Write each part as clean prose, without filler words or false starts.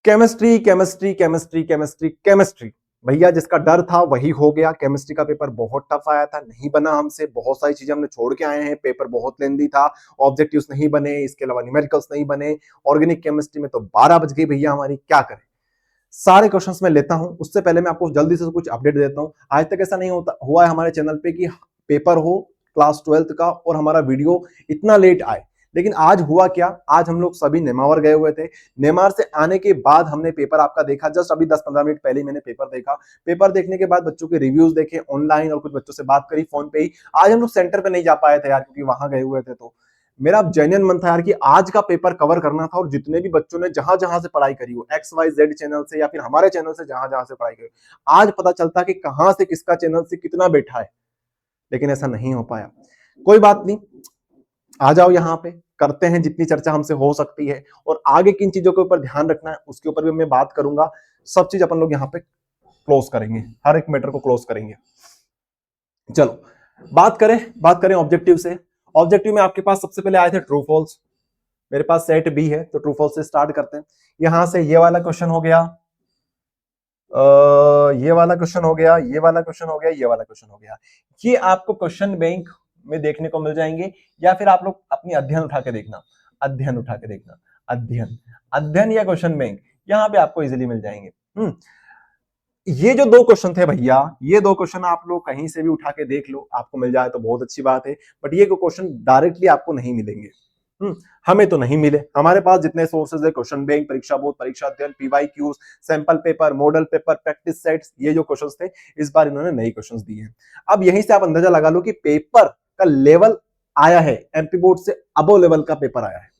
Chemistry chemistry chemistry chemistry chemistry, भैया जिसका डर था वही हो गया। केमिस्ट्री का पेपर बहुत टफ आया था, नहीं बना हमसे, बहुत सारी चीजें हमने छोड़ के आए हैं, पेपर बहुत लेंदी था, ऑब्जेक्टिव्स नहीं बने, इसके अलावा न्यूमेरिकल्स नहीं बने, ऑर्गेनिक केमिस्ट्री में तो 12 बज गई भैया हमारी, क्या करें। सारे क्वेश्चंस मैं लेता हूं, उससे पहले मैं आपको जल्दी से कुछ अपडेट देता हूं। आज तक ऐसा नहीं होता हुआ है हमारे चैनल पे कि पेपर हो क्लास 12th का और हमारा वीडियो इतना लेट आए, लेकिन आज हुआ क्या, आज हम लोग सभी नेमावर गए हुए थे। नेमार से आने के बाद हमने पेपर आपका देखा, जस्ट अभी 10-15 मिनट पहले ही मैंने पेपर देखा। पेपर देखने के बाद बच्चों के रिव्यूज देखे ऑनलाइन और कुछ बच्चों से बात करी फोन पे ही। आज हम लोग सेंटर पे नहीं जा पाए थे यार, क्योंकि वहां गए हुए थे। तो मेरा जेन्युइन मन था यार कि आज का पेपर कवर करना था, और जितने भी बच्चों ने जहां जहां से पढ़ाई करी हो, XYZ चैनल से या फिर हमारे चैनल से जहां जहां से पढ़ाई करी, आज पता चलता कि कहां से किसका चैनल से कितना बैठा है, लेकिन ऐसा नहीं हो पाया। कोई बात नहीं, आ जाओ यहाँ पे, करते हैं जितनी चर्चा हमसे हो सकती है, और आगे किन चीजों के ऊपर ध्यान रखना है उसके ऊपर भी मैं बात करूंगा। सब चीज अपन लोग यहाँ पे क्लोज करेंगे, हर एक मैटर को क्लोज करेंगे। चलो बात करें ऑब्जेक्टिव से। ऑब्जेक्टिव में आपके पास सबसे पहले आए थे ट्रू फॉल्स। मेरे पास सेट बी है तो ट्रू फॉल्स से स्टार्ट करते हैं। यहां से ये वाला क्वेश्चन हो गया, ये वाला क्वेश्चन हो गया, ये वाला क्वेश्चन हो गया, ये वाला क्वेश्चन हो गया। ये आपको क्वेश्चन बैंक में देखने को मिल जाएंगे, या फिर आप लोग अपनी अध्ययन उठा के देखना, अध्ययन या क्वेश्चन बैंक, यहां पे आपको इजीली मिल जाएंगे। ये जो दो क्वेश्चन थे भैया, ये दो क्वेश्चन आप लोग कहीं से भी उठा के देख लो, आपको मिल जाए तो बहुत अच्छी बात है, बट ये क्वेश्चन डायरेक्टली आपको नहीं मिलेंगे। हमें तो नहीं मिले। हमारे पास जितने सोर्सेज है, क्वेश्चन बैंक, परीक्षा बोर्ड, परीक्षा अध्ययन, PYQs, sample paper, model paper, practice sets, ये जो क्वेश्चंस थे, इस बार इन्होंने नए क्वेश्चंस दिए हैं। अब यहीं से आप अंदाजा लगा लो कि पेपर का लेवल आया है, MP बोर्ड से अबव लेवल का पेपर आया है।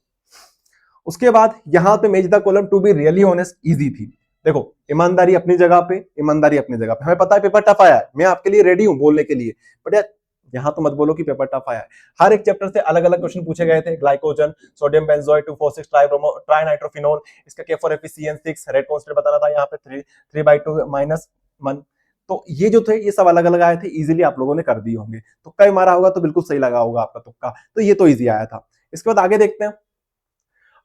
उसके बाद यहां पे मेज the column to be really honest easy थी। देखो ईमानदारी अपनी जगह पे, हमें पता है पेपर टफ आया है, मैं आपके लिए रेडी हूं बोलने के लिए, बट यार यहां तो मत बोलो कि पेपर टफ आया है। हर एक चैप्टर से अलग अलग क्वेश्चन पूछे गए थे। ग्लाइकोजन, सोडियम बेंजोएट 246 ट्राइनाइट्रोफिनोल, इसका K4FE CN6, रेड कांस्टेंट बताना था यहाँ पे 3/2 -1। तो ये जो थे ये सब अलग अलग आए थे, इजीली आप लोगों ने कर दिए होंगे। तुक्का ही मारा होगा तो बिल्कुल सही लगा होगा आपका तुक्का, तो ये तो इजी आया था। इसके बाद आगे देखते हैं।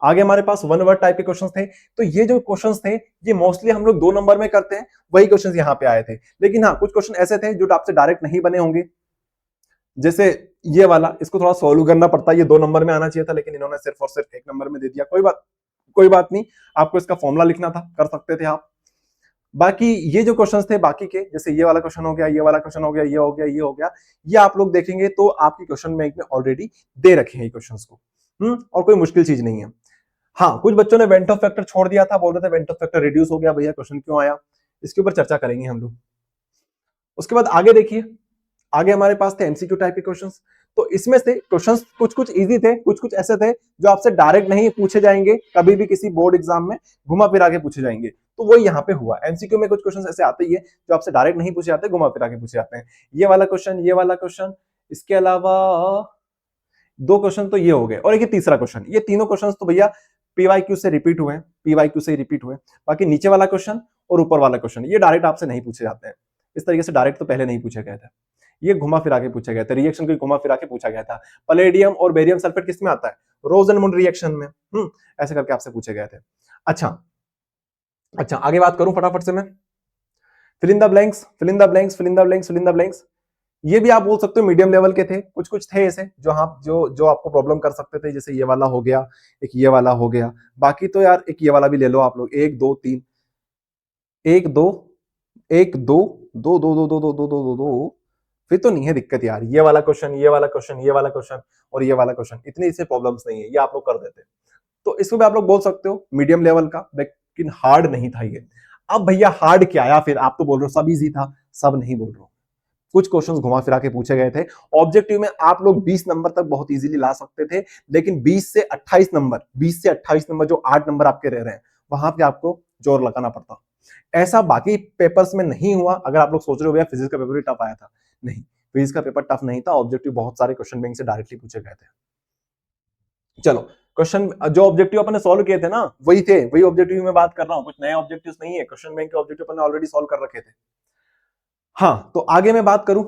आगे हमारे पास वन वर्ड टाइप के क्वेश्चंस थे। तो ये जो क्वेश्चंस थे ये मोस्टली हम लोग 2 नंबर में करते हैं, वही क्वेश्चंस यहाँ पे आए थे। लेकिन हाँ, कुछ क्वेश्चन ऐसे थे जो आपसे डायरेक्ट नहीं बने होंगे, जैसे ये वाला, इसको थोड़ा सॉल्व करना पड़ता है, ये 2 नंबर में आना चाहिए था, लेकिन इन्होंने सिर्फ और सिर्फ 1 नंबर में दे दिया। कोई बात नहीं, आपको इसका फॉर्मूला लिखना था, कर सकते थे आप। बाकी ये जो क्वेश्चंस थे बाकी के, जैसे ये वाला क्वेश्चन हो गया, ये वाला क्वेश्चन हो गया, ये हो गया, ये हो गया, ये आप लोग देखेंगे तो आपकी क्वेश्चन बैंक में ऑलरेडी दे रखे हैं ये क्वेश्चंस को। और कोई मुश्किल चीज नहीं है। हाँ, कुछ बच्चों ने वेंट ऑफ फैक्टर छोड़ दिया था, बोल रहे थे वेंट ऑफ फैक्टर रिड्यूस हो गया, भैया क्वेश्चन क्यों आया, इसके ऊपर चर्चा करेंगे हम लोग। उसके बाद आगे देखिए, आगे हमारे पास थे MCQ टाइप के क्वेश्चंस। तो इसमें से क्वेश्चंस कुछ कुछ इजी थे, कुछ कुछ ऐसे थे जो आपसे डायरेक्ट नहीं पूछे जाएंगे, कभी भी किसी बोर्ड एग्जाम में घुमा फिरा के पूछे जाएंगे। तो वो यहाँ पे हुआ। MCQ में कुछ क्वेश्चंस ऐसे आते ही है जो आपसे डायरेक्ट नहीं पूछे जाते, घुमा फिरा के पूछे जाते हैं। ये वाला क्वेश्चन, ये वाला क्वेश्चन, इसके अलावा 2 क्वेश्चन तो ये हो गए, और एक तीसरा क्वेश्चन। ये तीनों क्वेश्चन तो भैया PYQ से रिपीट हुए, PYQ से रिपीट हुए। बाकी नीचे वाला क्वेश्चन और ऊपर वाला क्वेश्चन ये डायरेक्ट आपसे नहीं पूछे जाते हैं। इस तरीके से डायरेक्ट तो पहले नहीं पूछे गए थे, ये घुमा फिरा के पूछा गया था, रिएक्शन को घुमा फिरा के पूछा गया था। पलेडियम और बेरियम सल्फेट किसमें आता है, रोजनमुंड रिएक्शन में। ऐसे करके आपसे पूछे गए थे। अच्छा आगे बात करूं फटाफट से मैं। Fill in the blanks, fill in the blanks, fill in the blanks, fill in the blanks. ये भी आप बोल सकते हो मीडियम लेवल के थे, कुछ कुछ थे ऐसे जो आप जो आपको प्रॉब्लम कर सकते थे, जैसे ये वाला हो गया, एक ये वाला हो गया। बाकी तो यार एक ये वाला भी ले लो आप लोग, 1 2 3, 1 2 1 2 2 2 2 2 2 2 2 2, फिर तो नहीं है दिक्कत यार। ये वाला क्वेश्चन, ये वाला क्वेश्चन, ये वाला क्वेश्चन और ये वाला क्वेश्चन, इतनी इससे प्रॉब्लम्स नहीं है, ये आप लोग कर देते। तो इसको भी आप लोग बोल सकते हो मीडियम लेवल का, लेकिन हार्ड नहीं था ये। अब भैया हार्ड क्या आया फिर, आप तो बोल रहे हो सब इजी था, सब नहीं बोल रहे हो। कुछ क्वेश्चंस घुमा फिरा के पूछे गए थे। ऑब्जेक्टिव में आप लोग 20 नंबर तक बहुत इजीली ला सकते थे, लेकिन 20 से 28 नंबर जो 8 नंबर आपके रह रहे हैं, वहां पे आपको जोर लगाना पड़ता। ऐसा बाकी पेपर्स में नहीं हुआ। अगर आप लोग सोच रहे हो भैया फिजिक्स का पेपर भी टफ आया था, नहीं, फिजिक्स का पेपर टफ नहीं था। ऑब्जेक्टिव बहुत सारे क्वेश्चन बैंक से डायरेक्टली पूछे गए थे। चलो क्वेश्चन जो ऑब्जेक्टिव अपन ने सॉल्व किए थे ना, वही थे, वही ऑब्जेक्टिव में बात कर रहा हूं, कुछ नए ऑब्जेक्टिव्स नहीं है। क्वेश्चन बैंक के ऑब्जेक्टिव अपन ने ऑलरेडी सॉल्व कर रखे थे। हाँ, तो आगे मैं बात करूं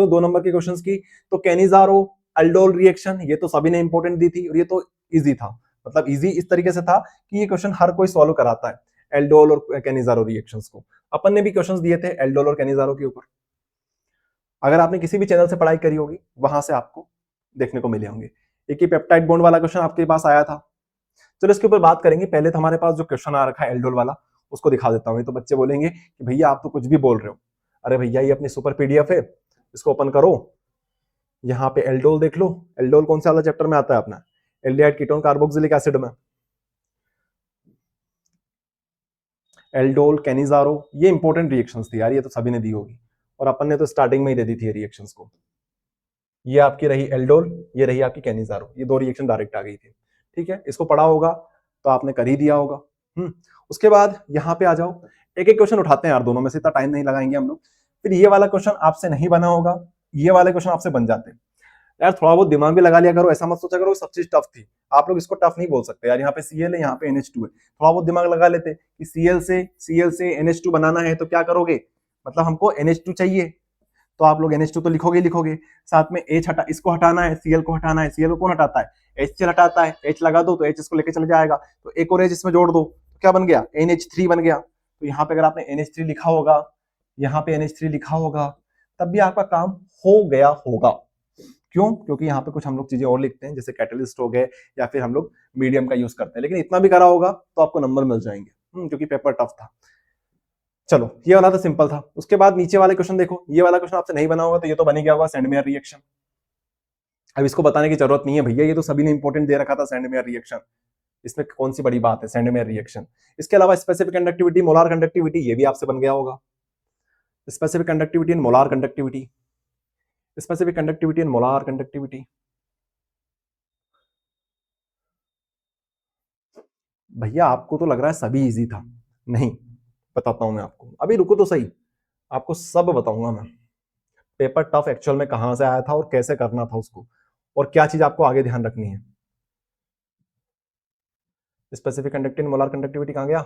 2 नंबर के क्वेश्चंस की। तो कैनिजारो अल्डोल रिएक्शन, ये तो सभी ने इंपॉर्टेंट दी थी और ये तो इजी था। मतलब इजी इस तरीके से था कि ये क्वेश्चन हर कोई सॉल्व कराता है, एल्डोल और कैनिजारो रिएक्शंस को। अपन ने भी क्वेश्चंस दिए थे एल्डोल और कैनिजारो के ऊपर, अगर आपने किसी भी चैनल से पढ़ाई करी होगी वहां से आपको देखने को मिले होंगे। एक ही पेप्टाइड बॉन्ड वाला क्वेश्चन आपके पास आया था। चलो इसके ऊपर बात करेंगे। पहले तो हमारे पास जो क्वेश्चन आ रखा है एल्डोल वाला, उसको दिखा देता हूं। तो बच्चे बोलेंगे कि भैया आप तो कुछ भी बोल रहे हो। अरे भैया ये अपनी सुपर पीडीएफ है, इसको ओपन करो, यहाँ पे एल्डोल देख लो। एल्डोल कौन सा वाला चैप्टर में आता है अपना? एल्डिहाइड कीटोन कार्बोक्सिलिक एसिड में। एल्डोल कैनिजारो, ये इंपॉर्टेंट रिएक्शंस थी यार, ये तो सभी ने दी होगी और अपन ने तो स्टार्टिंग में ही दे दी थी रिएक्शंस को। ये आपकी रही एल्डोल, ये रही आपकी कैनिजारो, ये दो रिएक्शन डायरेक्ट आ गई थी। ठीक है, इसको पढ़ा होगा तो आपने कर ही दिया होगा। उसके बाद यहाँ पे आ जाओ, एक एक क्वेश्चन उठाते हैं यार, दोनों में से इतना टाइम नहीं लगाएंगे हम लोग। फिर ये वाला क्वेश्चन आपसे नहीं बना होगा, ये वाले क्वेश्चन आपसे बन जाते हैं यार। थोड़ा बहुत दिमाग भी लगा लिया करो, ऐसा मत सोचा करो सब चीज टफ थी। आप लोग इसको टफ नहीं बोल सकते यार, यहाँ पे Cl है, यहाँ पे NH2 है। थोड़ा बहुत दिमाग लगा लेते कि Cl से NH2 बनाना है तो क्या करोगे, मतलब हमको NH2 चाहिए तो आप लोग NH2 तो लिखोगे ही लिखोगे, साथ में H हटा, इसको हटाना है, Cl को हटाना है। Cl को कौन हटाता है? HCl हटाता है। H लगा दो तो H इसको लेके चल जाएगा, तो एक और H इसमें जोड़ दो तो क्या बन गया? NH3 बन गया। तो यहाँ पे अगर आपने NH3 लिखा होगा, यहाँ पे NH3 लिखा होगा, तब भी आपका काम हो गया होगा। क्यों? क्योंकि यहाँ पे कुछ हम लोग चीजें और लिखते हैं, जैसे कैटलिस्ट हो गए या फिर हम लोग मीडियम का यूज करते हैं, लेकिन इतना भी करा होगा तो आपको नंबर मिल जाएंगे, क्योंकि पेपर टफ था। चलो ये वाला तो सिंपल था। उसके बाद नीचे वाले क्वेश्चन देखो, ये वाला क्वेश्चन आपसे नहीं बना होगा तो ये तो बन ही गया होगा, सैंडमेयर रिएक्शन। अब इसको बताने की जरूरत नहीं है भैया, ये तो सभी ने इंपॉर्टेंट दे रखा था सैंडमेयर रिएक्शन, इसमें कौन सी बड़ी बात है सैंडमेयर रिएक्शन। इसके अलावा स्पेसिफिक कंडक्टिविटी, मोलार कंडक्टिविटी, ये भी आपसे बन गया होगा। Specific conductivity and molar conductivity, specific conductivity and molar conductivity. भैया आपको तो लग रहा है सभी इजी था, नहीं, बताता हूं मैं आपको, अभी रुको तो सही, आपको सब बताऊंगा मैं। पेपर टफ एक्चुअल में कहां से आया था और कैसे करना था उसको, और क्या चीज आपको आगे ध्यान रखनी है। स्पेसिफिक कंडक्टिविटी मोलार कंडक्टिविटी कहां गया?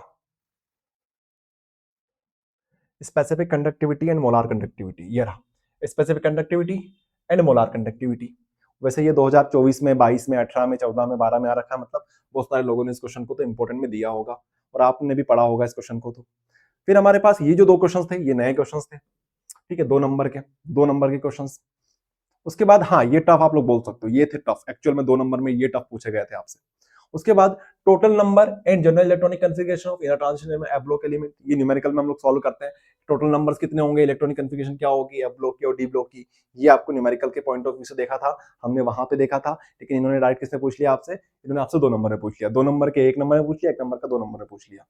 Specific conductivity and molar conductivity, ये रहा specific conductivity and molar conductivity. वैसे ये 2024 में, 22 में, 18 में, 14 में, 12 में आ रखा है, मतलब बहुत सारे लोगों ने इस क्वेश्चन को तो इंपॉर्टेंट में दिया होगा और आपने भी पढ़ा होगा इस क्वेश्चन को। तो फिर हमारे पास ये जो दो क्वेश्चन थे, ये नए क्वेश्चन थे, ठीक है, 2 नंबर के क्वेश्चन। उसके बाद हाँ, ये टफ आप लोग बोल सकते हो, ये थे टफ एक्चुअल में, 2 नंबर में ये टफ पूछे गए थे आपसे। उसके बाद total number and general electronic configuration of inner transition में एफ ब्लॉक एलिमेंट, ये न्यूमेरिकल में हम लोग सॉल्व करते हैं। टोटल नंबर्स कितने होंगे, इलेक्ट्रॉनिक कॉन्फ़िगरेशन क्या होगी एफ ब्लॉक की और डी ब्लॉक की, ये आपको न्यूमेरिकल के पॉइंट ऑफ व्यू से देखा था, हमने वहां पे देखा था। लेकिन इन्होंने डायरेक्ट किसने पूछ लिया आपसे? इन्होंने आपसे 2 नंबर में पूछ लिया, 2 नंबर के 1 नंबर में पूछ लिया, 1 नंबर का 2 नंबर में पूछ लिया।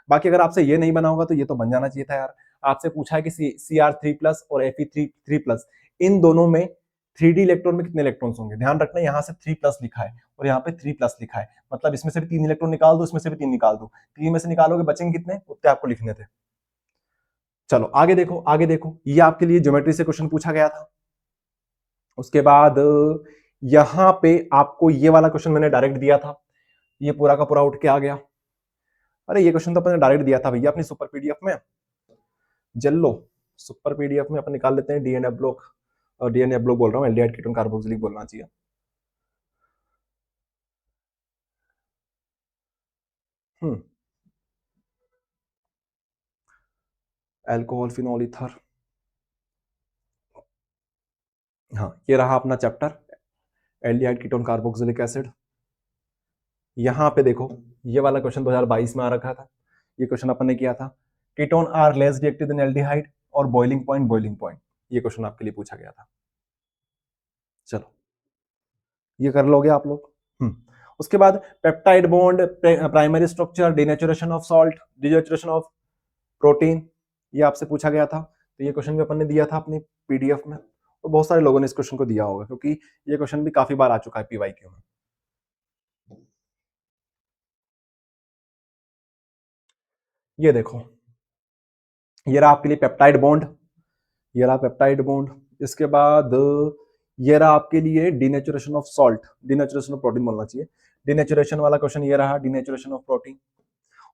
बाकी अगर आपसे ये नहीं बना होगा तो ये तो बन जाना चाहिए था यार। आपसे पूछा है कि Cr3+ और Fe3+, इन दोनों में 3D इलेक्ट्रॉन में कितने इलेक्ट्रॉन्स होंगे? ध्यान रखना, यहाँ से 3+ लिखा है और यहाँ पे 3+ लिखा है, मतलब इसमें से भी 3 इलेक्ट्रॉन निकाल दो, इसमें से भी 3 निकाल दो, 3 में से निकालोगे बचेंगे कितने, उतने आपको लिखने थे। चलो आगे देखो, आगे देखो, ये आपके लिए ज्योमेट्री से क्वेश्चन पूछा गया था। उसके बाद यहां पे आपको ये वाला क्वेश्चन मैंने डायरेक्ट दिया था, ये पूरा का पूरा उठ के आ गया। अरे ये क्वेश्चन तो अपने डायरेक्ट दिया था भैया अपनी सुपर पीडीएफ में, जल्लो सुपर पीडीएफ में अपन निकाल लेते हैं डीएनए ब्लॉक, और डीएनए ब्लॉक बोल रहा हूँ, एल्डिहाइड कीटोन कार्बोक्सिलिक बोलना चाहिए। अल्कोहल फिनॉल ईथर, हाँ ये रहा अपना chapter aldehyde ketone carboxylic acid. यहां पे देखो, ये वाला क्वेश्चन 2022 में आ रखा था, ये क्वेश्चन अपन ने किया था, ketone are less reactive than aldehyde और बॉइलिंग पॉइंट, ये क्वेश्चन आपके लिए पूछा गया था। चलो ये कर लोगे आप लोग। उसके बाद peptide bond, primary structure, denaturation of salt, denaturation of protein, ये आपसे पूछा गया था। तो ये क्वेश्चन भी अपन ने दिया था अपनी पीडीएफ में, तो बहुत सारे लोगों ने इस क्वेश्चन को दिया होगा क्योंकि ये क्वेश्चन भी काफी बार आ चुका है पीवाईक्यू में। ये देखो, ये रहा आपके लिए पेप्टाइड बॉन्ड, ये रहा पेप्टाइड बॉन्ड। इसके बाद ये रहा आपके लिए denaturation of salt, denaturation of protein बोलना चाहिए, डिनेचुरेशन वाला क्वेश्चन ये रहा, डिनेचुरेशन ऑफ प्रोटीन।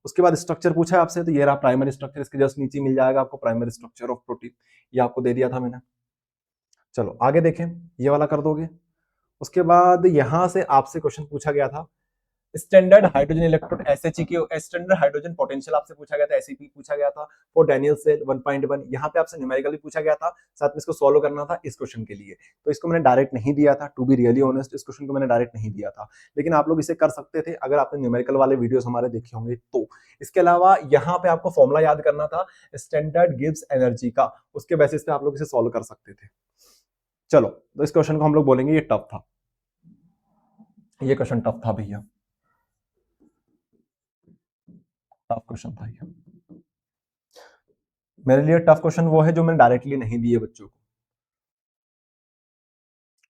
उसके बाद स्ट्रक्चर पूछा है आपसे, तो ये रहा प्राइमरी स्ट्रक्चर, इसके जस्ट नीचे मिल जाएगा आपको प्राइमरी स्ट्रक्चर ऑफ प्रोटीन, ये आपको दे दिया था मैंने। चलो आगे देखें, ये वाला कर दोगे। उसके बाद यहां से आपसे क्वेश्चन पूछा गया था स्टैंडर्ड हाइड्रोजन इलेक्ट्रोड एसएचई की स्टैंडर्ड हाइड्रोजन पोटेंशियल आपसे पूछा गया था, एसईपी पूछा गया था फॉर डैनियल सेल 1.1। यहाँ पे आपसे न्यूमेरिकली पूछा गया था, साथ में इसको सॉल्व करना था इस क्वेश्चन के लिए। तो इसको मैंने डायरेक्ट नहीं दिया था, टू बी रियली ऑनेस्ट, इस क्वेश्चन को मैंने डायरेक्ट नहीं दिया था, लेकिन आप लोग इसे कर सकते थे अगर आपने न्यूमेरिकल वाले वीडियोस हमारे देखे होंगे तो। इसके अलावा यहाँ पे आपको फॉर्मूला याद करना था स्टैंडर्ड गिब्स एनर्जी का, उसके बेसिस पे आप लोग इसे सॉल्व कर सकते थे। चलो तो इस क्वेश्चन को हम लोग बोलेंगे ये टफ था, ये क्वेश्चन टफ था भैया, टफ क्वेश्चन था ये मेरे लिए। टफ क्वेश्चन वो है जो मैंने डायरेक्टली नहीं दिए बच्चों को।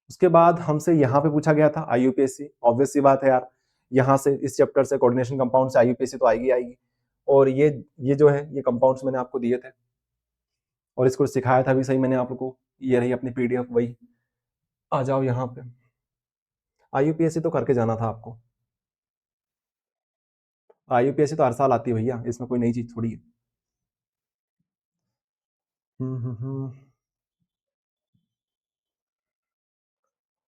उसके बाद हमसे यहां पे पूछा गया था आईयूपीएससी, ऑब्वियस सी बात है यार, यहां से इस चैप्टर से कोऑर्डिनेशन कंपाउंड से आईयूपीएससी तो आएगी आएगी। और ये जो है ये कंपाउंड्स मैंने आपको दिए थे और इसको सिखाया था भी सही मैंने आप लोगों को, ये रही अपनी पीडीएफ, वही आ जाओ यहाँ पे। आईयूपीएससी तो करके जाना था आपको, आईयूपीएससी तो हर साल आती है भैया, इसमें कोई नई चीज थोड़ी है।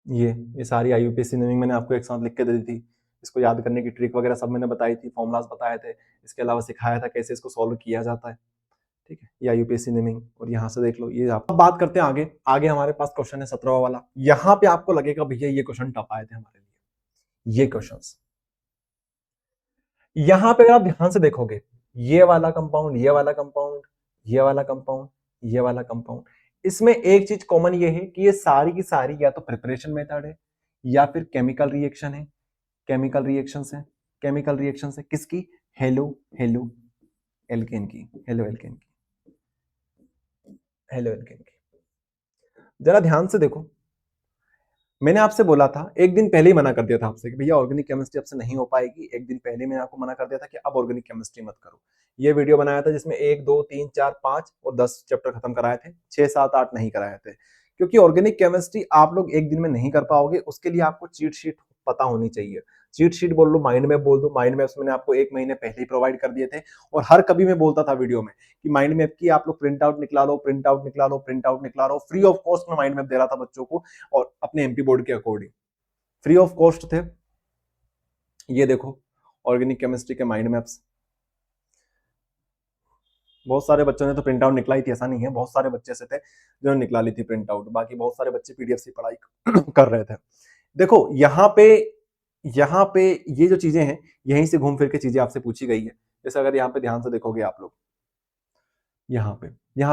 ये सारी आईयूपीएससी नेमिंग मैंने आपको एक साथ लिख के दे दी थी, इसको याद करने की ट्रिक वगैरह सब मैंने बताई थी, फॉर्मुलाज बताए थे, इसके अलावा सिखाया था कैसे इसको सॉल्व किया जाता है। ठीक है, ये यूपीएससी नेमिंग, और यहाँ से देख लो ये। आप बात करते हैं आगे, आगे हमारे पास क्वेश्चन है 17वां वाला। यहाँ पे आपको लगेगा भैया ये क्वेश्चन टफ आए थे हमारे लिए, ये क्वेश्चंस। यहाँ पे अगर आप ध्यान से देखोगे, ये वाला कंपाउंड, ये वाला कंपाउंड, ये वाला कंपाउंड, ये वाला कंपाउंड, इसमें एक चीज कॉमन ये है कि ये सारी की सारी या तो प्रिपरेशन मेथड है या फिर केमिकल रिएक्शन है, केमिकल रिएक्शन है, केमिकल रिएक्शन है किसकी, हेलो हेलो एल्केन की, हेलो एल्केन की, हेलो एल्केन की। जरा ध्यान से देखो, मैंने आपसे बोला था एक दिन पहले ही मना कर दिया था आपसे कि भैया ऑर्गेनिक केमिस्ट्री आपसे नहीं हो पाएगी, एक दिन पहले मैंने आपको मना कर दिया था कि अब ऑर्गेनिक केमिस्ट्री मत करो। ये वीडियो बनाया था जिसमें 1 2 3 4 5 और 10 चैप्टर खत्म कराए थे, 6 7 8 नहीं कराए थे, क्योंकि ऑर्गेनिक केमिस्ट्री आप लोग एक दिन में नहीं कर पाओगे, उसके लिए आपको चीट शीट पता होनी चाहिए। चीट शीट बोल लो, माइंड मैप बोल दो, माइंड मैप्स मैंने आपको 1 महीने पहले ही प्रोवाइड कर दिए थे, और हर कभी मैं बोलता था वीडियो में कि माइंड मैप की आप लोग प्रिंट आउट निकला लो, प्रिंट आउट निकला लो, प्रिंट आउट निकला लो, फ्री ऑफ कॉस्ट में माइंड मैप दे रहा था बच्चों को, और अपने एमपी बोर्ड के अकॉर्डिंग फ्री ऑफ कॉस्ट थे। ये देखो ऑर्गेनिक केमिस्ट्री के माइंड मैप्स, बहुत सारे बच्चों ने तो प्रिंट आउट निकलाई थी, ऐसा नहीं है, बहुत सारे बच्चे ऐसे थे जिन्होंने निकला ली थी प्रिंट आउट, बाकी बहुत सारे बच्चे पीडीएफ से पढ़ाई कर रहे थे। देखो यहाँ पे ये जो चीजें हैं यहीं से घूम फिर के चीजें आपसे पूछी गई है। जैसे अगर यहाँ पे ध्यान से देखोगे आप लोग, यहाँ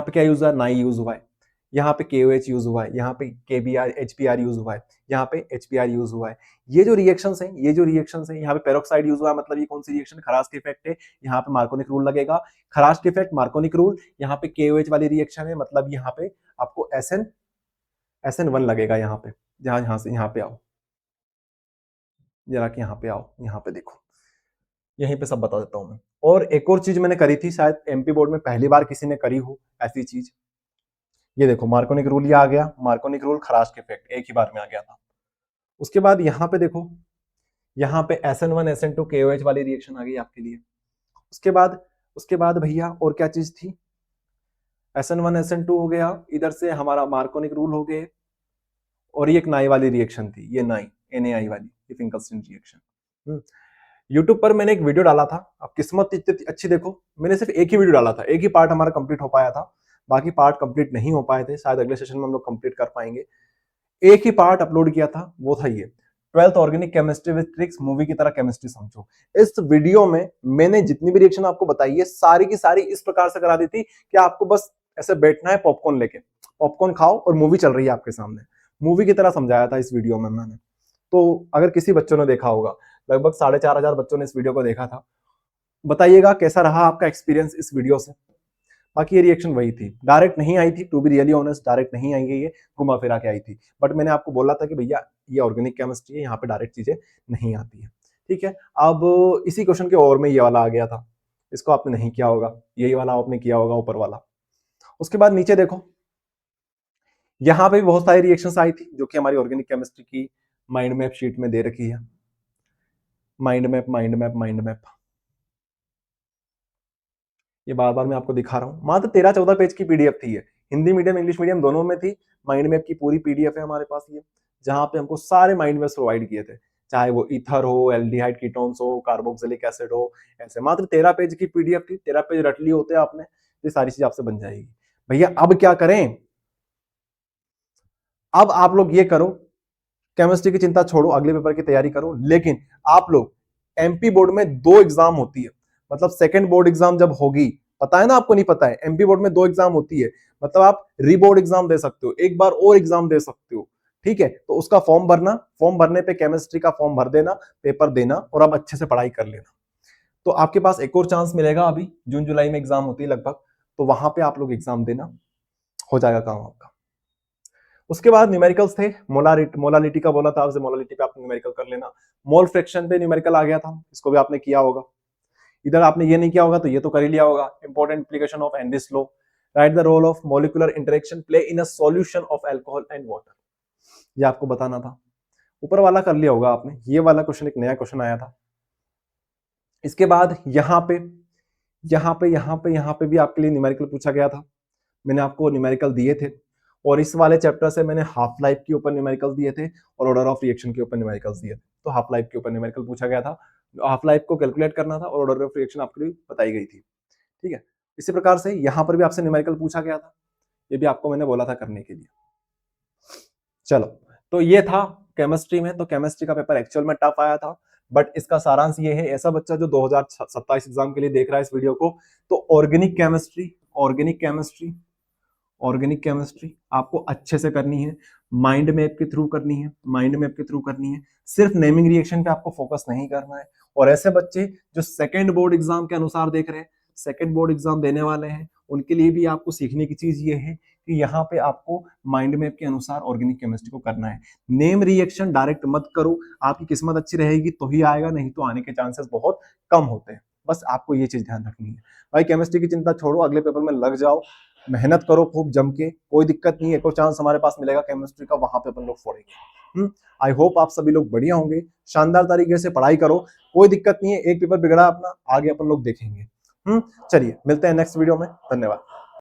पे क्या यूज हुआ, नाई यूज हुआ है, यहाँ पे KOH यूज हुआ है, यहाँ पे KBr HPr यूज हुआ है, यहाँ पे HPr यूज हुआ है। ये जो रिएक्शंस हैं, ये जो रिएक्शंस हैं, यहाँ पे पेरोक्साइड यूज हुआ है, मतलब ये कौन सी रिएक्शन, खरास के इफेक्ट है, यहाँ पे मार्कोनिक रूल लगेगा, खरास के इफेक्ट मार्कोनिक रूल, यहाँ पे KOH वाली रिएक्शन है, मतलब यहाँ पे आपको SN1 लगेगा, यहाँ पे यहाँ से यहाँ पे आओ, जरा कि यहाँ पे आओ, यहाँ पे देखो, यहीं पे सब बता देता हूं मैं। और एक और चीज मैंने करी थी, शायद एमपी बोर्ड में पहली बार किसी ने करी हो ऐसी चीज, ये देखो मार्कोनिक रूल, ये आ गया मार्कोनिक रूल, खराश के इफेक्ट एक ही बार में आ गया था। उसके बाद यहाँ पे देखो, यहाँ पे SN1 SN2 KOH वाली रिएक्शन आ गई आपके लिए। उसके बाद भैया और क्या चीज थी, SN1 SN2 हो गया, इधर से हमारा मार्कोनिक रूल हो गए, और ये एक नाई वाली रिएक्शन थी, ये नाई NaI वाली, ये फिंकलस्टीन रिएक्शन। यूट्यूब पर मैंने एक वीडियो डाला था, अब किस्मत इतनी अच्छी देखो, मैंने सिर्फ एक ही वीडियो डाला था, एक ही पार्ट हमारा कंप्लीट हो पाया था, बाकी पार्ट कंप्लीट नहीं हो पाए थे, शायद अगले सेशन में हम लोग कंप्लीट कर पाएंगे। एक ही पार्ट अपलोड किया था, वो था ये 12th organic chemistry with tricks, movie की तरह केमिस्ट्री समझो। इस वीडियो में मैंने जितनी भी रिएक्शन आपको बताई है सारी की सारी इस प्रकार से करा दी थी कि आपको बस ऐसे बैठना है, पॉपकॉर्न लेके, पॉपकॉर्न खाओ और मूवी चल रही है आपके सामने, मूवी की तरह समझाया था इस वीडियो में मैंने। तो अगर किसी बच्चों ने देखा होगा, लगभग 4,500 बच्चों ने इस वीडियो को देखा था, बताइएगा कैसा रहा आपका एक्सपीरियंस इस वीडियो से। बाकी ये रिएक्शन वही थी, डायरेक्ट नहीं आई थी, to be really honest direct नहीं आई है, ये घुमा फिरा के आई थी, बट मैंने आपको बोला था कि भैया ये ऑर्गेनिक केमिस्ट्री है, यहाँ पे डायरेक्ट चीजें नहीं आती है। ठीक है, अब इसी क्वेश्चन के और में ये वाला आ गया था, इसको आपने नहीं किया होगा, यही वाला आपने किया होगा ऊपर वाला। उसके बाद नीचे देखो, यहाँ पे भी बहुत सारी रिएक्शंस आई थी जो कि हमारी ऑर्गेनिक केमिस्ट्री की माइंड मैप शीट में दे रखी है, mind map mind map mind map, ये बार बार मैं आपको दिखा रहा हूं, मात्र 13-14 पेज की पीडीएफ थी ये, हिंदी मीडियम इंग्लिश मीडियम दोनों में थी। माइंड मैप की पूरी पीडीएफ है हमारे पास ये, जहां पे हमको सारे माइंड मैप्स प्रोवाइड किए थे, चाहे वो ईथर हो, एल्डिहाइड कीटोन्स हो, कार्बोक्सिलिक एसिड हो, ऐसे मात्र 13 पेज की पीडीएफ थी, 13 पेज रट लिए होते आपने, ये सारी चीज आपसे बन जाएगी। भैया अब क्या करें, अब आप लोग ये करो, केमिस्ट्री की चिंता छोड़ो, अगले पेपर की तैयारी करो, लेकिन आप लोग एमपी बोर्ड में 2 एग्जाम होती है, मतलब सेकंड बोर्ड एग्जाम जब होगी, पता है ना आपको, नहीं पता है, एमपी बोर्ड में 2 एग्जाम होती है, मतलब आप रीबोर्ड एग्जाम दे सकते हो, एक बार और एग्जाम दे सकते हो, ठीक है। तो उसका फॉर्म भरना, फॉर्म भरने पे केमिस्ट्री का फॉर्म भर देना, पेपर देना और अब अच्छे से पढ़ाई कर लेना। तो आपके पास एक और चांस मिलेगा, अभी जून जुलाई में एग्जाम होती है लगभग, तो वहां पे आप लोग एग्जाम देना, हो जाएगा काम आपका। उसके बाद न्यूमेरिकल्स थे, मोलालिटी का बोला था आपसे, मोलालिटी पे आपने न्यूमेरिकल कर लेना। मोल फ्रैक्शन पे न्यूमेरिकल आ गया था, इसको भी आपने किया होगा। इधर आपने ये नहीं किया होगा तो ये तो कर ही लिया होगा। Important application of Henry's law, write the role of molecular interaction play in a solution of alcohol and water, ये आपको बताना था। ऊपर वाला कर लिया होगा आपने, ये वाला क्वेश्चन एक नया क्वेश्चन आया था। इसके बाद यहाँ पे भी आपके लिए न्यूमेरिकल पूछा गया था, मैंने आपको न्यूमेरिकल दिए थे, और इस वाले चैप्टर से मैंने हाफ लाइफ के ऊपर न्यूमेरिकल दिए थे और ऑर्डर ऑफ रिएक्शन के ऊपर न्यूमेरिकल्स दिए थे। तो हाफ लाइफ के ऊपर न्यूमेरिकल पूछा गया था, हाफ लाइफ को कैलकुलेट करना था और ऑर्डर ऑफ रिएक्शन आपके लिए बताई गई थी, ठीक है। इसी प्रकार से यहाँ पर भी आपसे न्यूमेरिकल पूछा गया था, ये भी आपको मैंने बोला था करने के लिए। चलो, तो ये था केमिस्ट्री में। तो केमिस्ट्री का पेपर एक्चुअल में टफ आया था, बट इसका सारांश ये है, ऐसा बच्चा जो 2027 एग्जाम के लिए देख रहा है इस वीडियो को, तो ऑर्गेनिक केमिस्ट्री आपको अच्छे से करनी है, माइंड मैप के थ्रू करनी है, सिर्फ नेमिंग रिएक्शन पे आपको फोकस नहीं करना है। और ऐसे बच्चे जो सेकंड बोर्ड एग्जाम के अनुसार देख रहे हैं, सेकंड बोर्ड एग्जाम देने वाले हैं, उनके लिए भी आपको सीखने की चीज ये है कि यहाँ पे आपको माइंड मैप के अनुसार ऑर्गेनिक केमिस्ट्री को करना है। नेम रिएक्शन डायरेक्ट मत करो, आपकी किस्मत अच्छी रहेगी तो ही आएगा, नहीं तो आने के चांसेस बहुत कम होते हैं। बस आपको ये चीज ध्यान रखनी है। भाई केमिस्ट्री की चिंता छोड़ो, अगले पेपर में लग जाओ, मेहनत करो खूब जम के, कोई दिक्कत नहीं है, एक और चांस हमारे पास मिलेगा केमिस्ट्री का, वहां पे अपन लोग फोड़ेंगे। आई होप आप सभी लोग बढ़िया होंगे, शानदार तरीके से पढ़ाई करो, कोई दिक्कत नहीं है, एक पेपर बिगड़ा अपना, आगे अपन लोग देखेंगे। चलिए मिलते हैं नेक्स्ट वीडियो में, धन्यवाद।